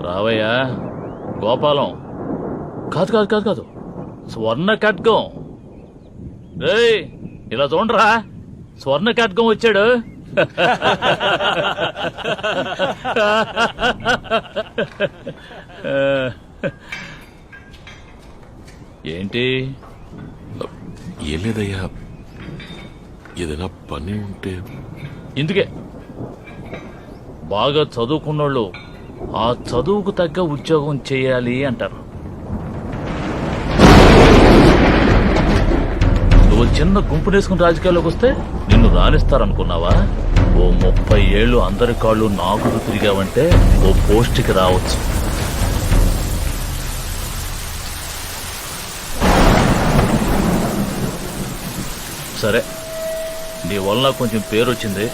రావయ్యా గోపాలం. కాదు కాదు కాదు కాదు, స్వర్ణ ఖడ్గం. రేయ్ ఇలా చూడరా, స్వర్ణ ఖడ్గం వచ్చాడు. ఏంటి? ఏం లేదయ్యా, ఏదైనా పని ఉంటే. ఇందుకే బాగా చదువుకున్నోళ్ళు ఆ చదువుకు తగ్గ ఉద్యోగం చేయాలి అంటారు. నువ్వు చిన్న గుంపు వేసుకుని రాజకీయాల్లోకి వస్తే నిన్ను రాణిస్తారనుకున్నావా? ఓ 30 ఏళ్ళు అందరి కాళ్ళు నాకుడు తిరిగావంటే ఓ పోస్ట్కి రావచ్చు. సరే, నీ వల్ల కొంచెం పేరు వచ్చింది,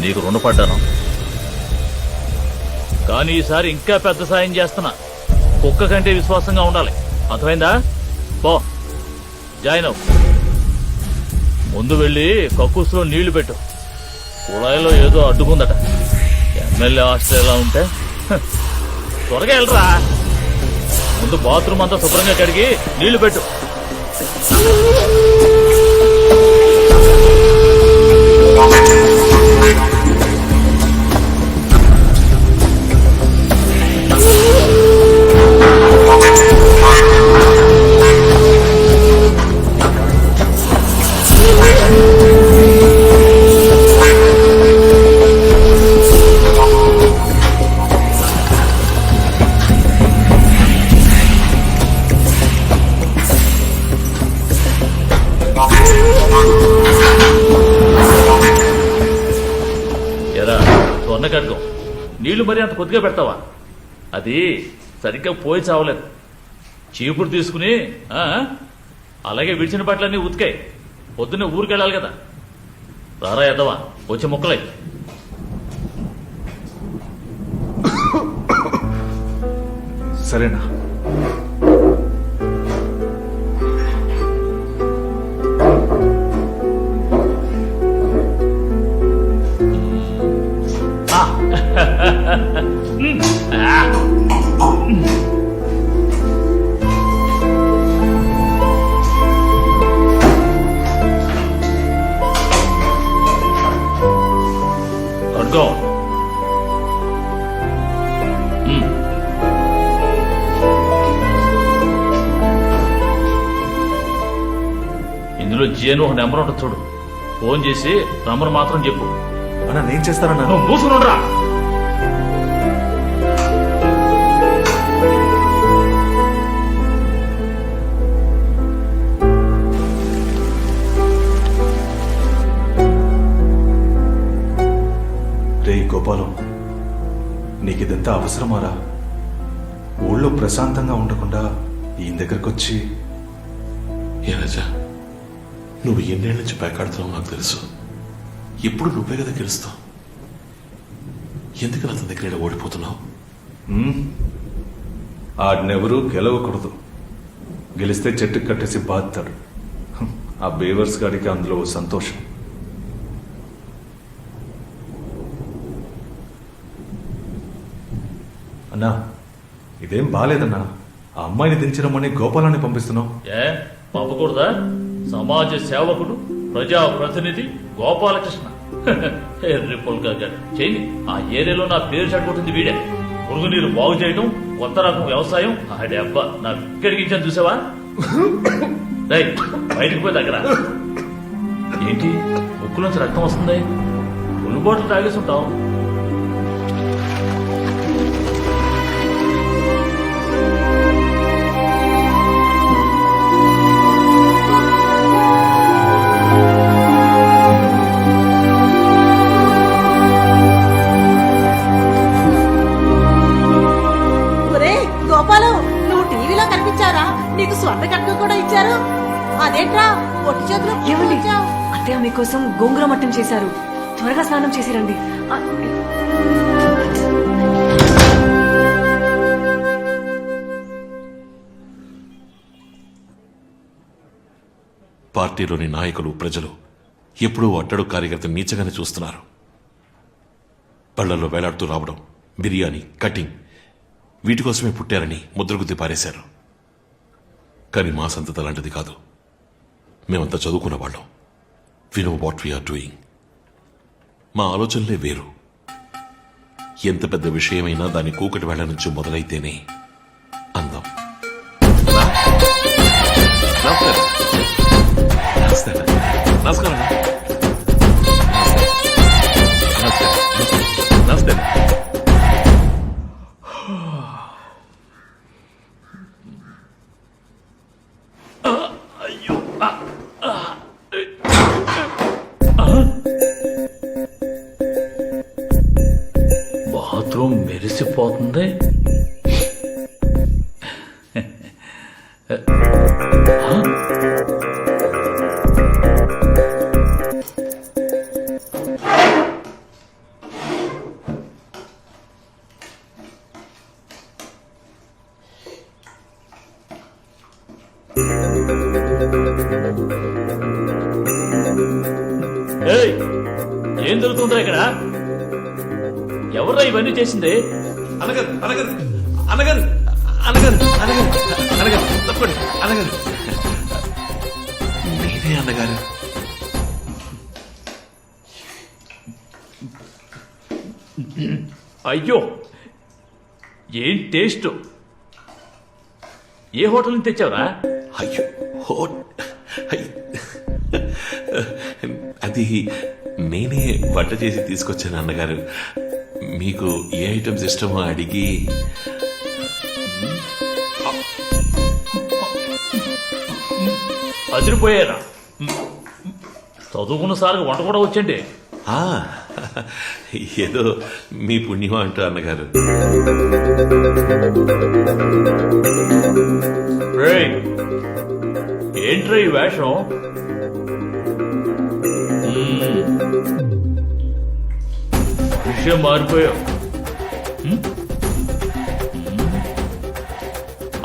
నీకు రుణపడ్డాను. కానీ ఈసారి ఇంకా పెద్ద సాయం చేస్తున్నా. కుక్క కంటే విశ్వాసంగా ఉండాలి, అర్థమైందా? పో, జాయిన్ అవ్వు. ముందు వెళ్ళి కక్కుస్లో నీళ్లు పెట్టు. కుళాయిలో ఏదో అడ్డుకుందట. ఎమ్మెల్యే ఆస్ట్రేలియా ఉంటే త్వరగా వెళ్ళరా. ముందు బాత్రూమ్ అంతా శుభ్రంగా కడిగి నీళ్లు పెట్టు. కడుగు. నీళ్లు మరీ అంత కొద్దిగా పెడతావా? అది సరిగ్గా పోయి చావలేదు. చీపురు తీసుకుని అలాగే విడిచిన బట్టలన్నీ ఉతికాయి. పొద్దున్నే ఊరికెళ్ళాలి కదా. రారా ఎద్దవా, వచ్చే ముక్కలై. సరేనా? ఇందులో జీను ఒక నెంబర్ ఉంటుంది చూడు. ఫోన్ చేసి నెంబర్ మాత్రం చెప్పు. అన్నా నేను చేస్తానన్నా. నువ్వు మూసుకునురా. రే గోపాలం, నీకిదంతా అవసరమారా? ఊళ్ళో ప్రశాంతంగా ఉండకుండా ఈయన దగ్గరకు వచ్చి. ఏ రాజా, నువ్వు ఎన్నేళ్ళ నుంచి పేకాడుతున్నావు నాకు తెలుసు. ఎప్పుడు నువ్వే కదా గెలుస్తావు. ఎందుకని అతని దగ్గర ఓడిపోతున్నావు? ఆడినెవరూ గెలవకూడదు. గెలిస్తే చెట్టుకు కట్టేసి బాధతాడు. ఆ బేవర్స్ గాడికి అందులో సంతోషం. అన్నా, ఇదేం బాలేదన్నా. ఆ అమ్మాయిని దించడమని గోపాలాన్ని పంపిస్తున్నావు. పంపకూడదా? సమాజ సేవకుడు, ప్రజా ప్రతినిధి గోపాలకృష్ణ చెయ్యి. ఆ ఏరియాలో నా పేరు చెడగొట్టింది వీడే. మురుగునీరు బాగు చేయటం, కొత్త రకం వ్యవసాయం. ఆడే అబ్బా నా విక్కడికించాను చూసావా? బయటకు పోయి దగ్గర ఏంటి ముక్కు నుంచి రక్తం వస్తుంది? ఫుల్ బాటిల్ తాగేసి ఉంటావు. నీకు స్వర్ణ కట్నం కూడా ఇచ్చారు, అదేంట్రా? పొట్టి చేతులు ఏమండి వచ్చావు. అత్తయ్య మీకోసం గోంగూర మట్టం చేశారు, త్వరగా స్నానం చేసిరండి. పార్టీలోని నాయకులు ప్రజలు ఎప్పుడూ అట్టడు కార్యకర్తను నీచగానే చూస్తున్నారు. పళ్లల్లో వేలాడుతూ రావడం, బిర్యానీ, కటింగ్ వీటి కోసమే పుట్టారని ముద్రగుద్ది పారేశారు. కానీ మా సంతత అలాంటిది కాదు. మేమంతా చదువుకున్న వాళ్ళం. We know what we are doing. మా ఆలోచనలే వేరు. ఎంత పెద్ద విషయమైనా దాని కూకటి వేళ నుంచి మొదలైతేనే అందం. నమస్కారం. నమస్తే. బాత్రూమ్ మెరిసిపోతుంది. ఏయ్, ఏం జరుగుతుందా ఇక్కడ? ఎవర్రా ఇవన్నీ చేసింది? అనగారు అనగారు అనగారు అనగారు అనగారు అనగారు తప్పండి. అనగారు నేనే అన్నగారు. అయ్యో, ఏం టేస్ట్! ఏ హోటల్ నుంచి తెచ్చావురా? అయ్యో అది నేనే వంట చేసి తీసుకొచ్చాను అన్నగారు. మీకు ఏ ఐటమ్స్ ఇష్టమో అడిగి. అదిరిపోయారా? చదువుకున్న సార్కి వంట కూడా వచ్చండి. ఆ, ఏదో మీ పుణ్యం అంటూ అన్నగారు. రేయ్, ఏంట్రా ఈ వేషం? విషయం మారిపోయావు.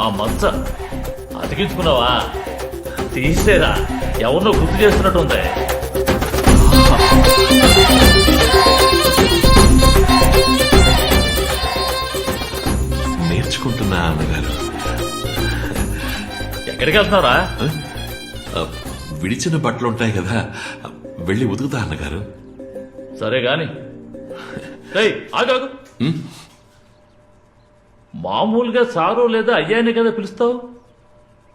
ఆ మచ్చ అతికించుకున్నావా? తీసేరా, ఎవరినో గుర్తు చేస్తున్నట్టుంది. నేర్చుకుంటున్నా అన్నగారు. ఎక్కడికి వెళ్తున్నారా? విడిచిన బట్టలు ఉంటాయి కదా, వెళ్ళి ఉతుకుతా అన్నగారు. సరే గాని ఆగాగు. మామూలుగా సారు లేదా అయ్యానే కదా పిలుస్తావు,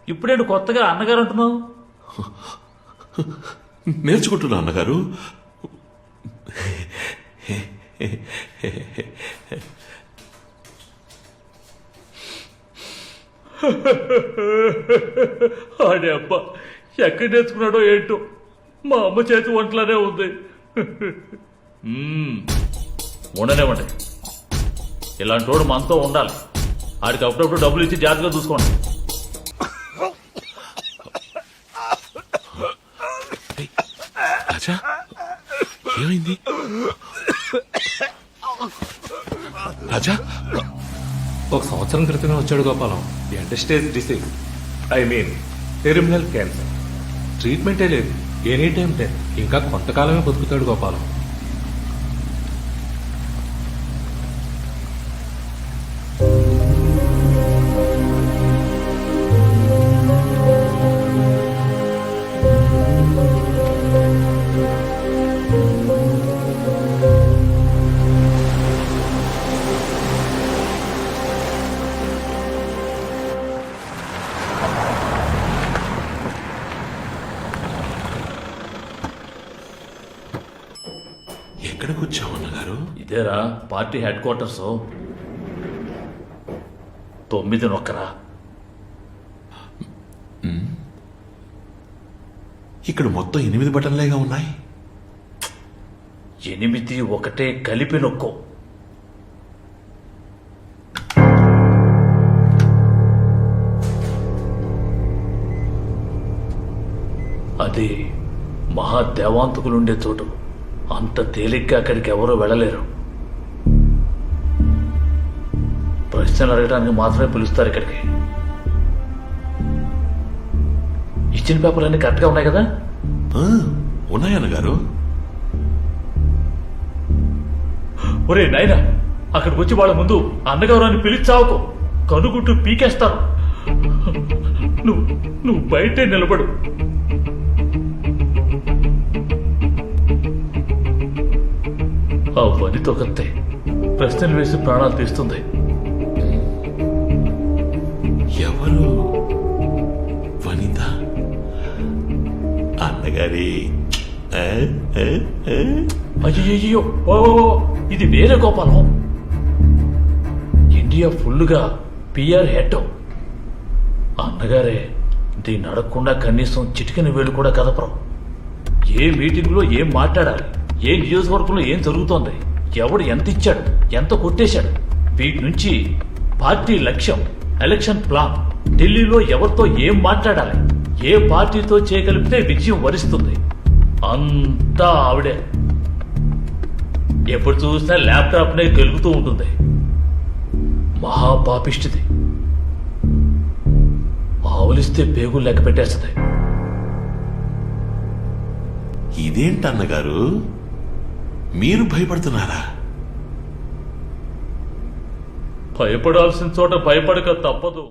ఇప్పుడేంటి కొత్తగా అన్నగారు అంటున్నావు? నేర్చుకుంటున్నా అన్నగారు. అడే అబ్బా, ఎక్కడ నేర్చుకున్నాడో ఏంటో, మా అమ్మ చేతి వంటలోనే ఉంది. ఉండనివ్వండి, ఇలాంటి వాడు మనతో ఉండాలి. ఆడికి అప్పుడప్పుడు డబ్బులు ఇచ్చి జాగ్రత్తగా చూసుకోండి. రాజా, ఏమైంది? రాజా, ఒక సంవత్సరం క్రితమే వచ్చాడు గోపాలం. End stage disease, I mean terminal cancer. ట్రీట్మెంటే లేదు, ఎనీ టైం డెత్. ఇంకా కొంతకాలమే బతుకుతాడు గోపాలం. ఎక్కడికి వచ్చావు అన్నగారు? ఇదేరా పార్టీ హెడ్ క్వార్టర్స్. 9 నొక్కరా. ఇక్కడ మొత్తం 8 బటన్లేగా ఉన్నాయి. 8 ఒకటే కలిపి నొక్కో. అది మహాదేవాంతకులుండే చోటు. అంత తేలిగ్గా అక్కడికి ఎవరూ వెళ్ళలేరు. ప్రశ్నలు అడగడానికి మాత్రమే పిలుస్తారు ఇక్కడికి. ఇచ్చిన పేపర్లన్నీ కరెక్ట్గా ఉన్నాయి కదా? ఆ, ఉన్నాయన్నగారు. ఒరే నాయనా, అక్కడికి వచ్చి వాళ్ళ ముందు అన్నగౌరాన్ని పిలిచావుకో, కనుగుట్టు పీకేస్తాను. నువ్వు బయటే నిలబడు. ఆ వనితో కత్తే ప్రశ్నలు వేసి ప్రాణాలు తీస్తుంది. ఎవరు వనిత? అన్నగారి అయ్యో, ఓ ఇది వేరే గోపాలం. ఇండియా ఫుల్లుగా పిఆర్ హెడ్. అన్నగారే దీన్ని అడగకుండా కనీసం చిటికెన వేలు కూడా కదపరు. ఏ మీటింగ్లో ఏం మాట్లాడాలి, ఏ నియోజకవర్గంలో ఏం జరుగుతోంది, ఎవడు ఎంత ఇచ్చాడు, ఎంత కొట్టేశాడు, వీటి నుంచి పార్టీ లక్ష్యం, ఎలక్షన్ ప్లాన్, ఢిల్లీలో ఎవరితో ఏం మాట్లాడాలి, ఏ పార్టీతో చేయగలిపితే విజయం వరిస్తుంది, అంతా ఆవిడే. ఎప్పుడు చూసినా ల్యాప్టాప్ నే గెలుగుతూ ఉంటుంది. మహాపాపిష్టిది. ఆవులిస్తే పేగులు లెక్క పెట్టేస్తుంది. ఇదేంటన్నగారు, మీరు భయపడుతున్నారా? భయపడాల్సిన చోట భయపడక తప్పదు.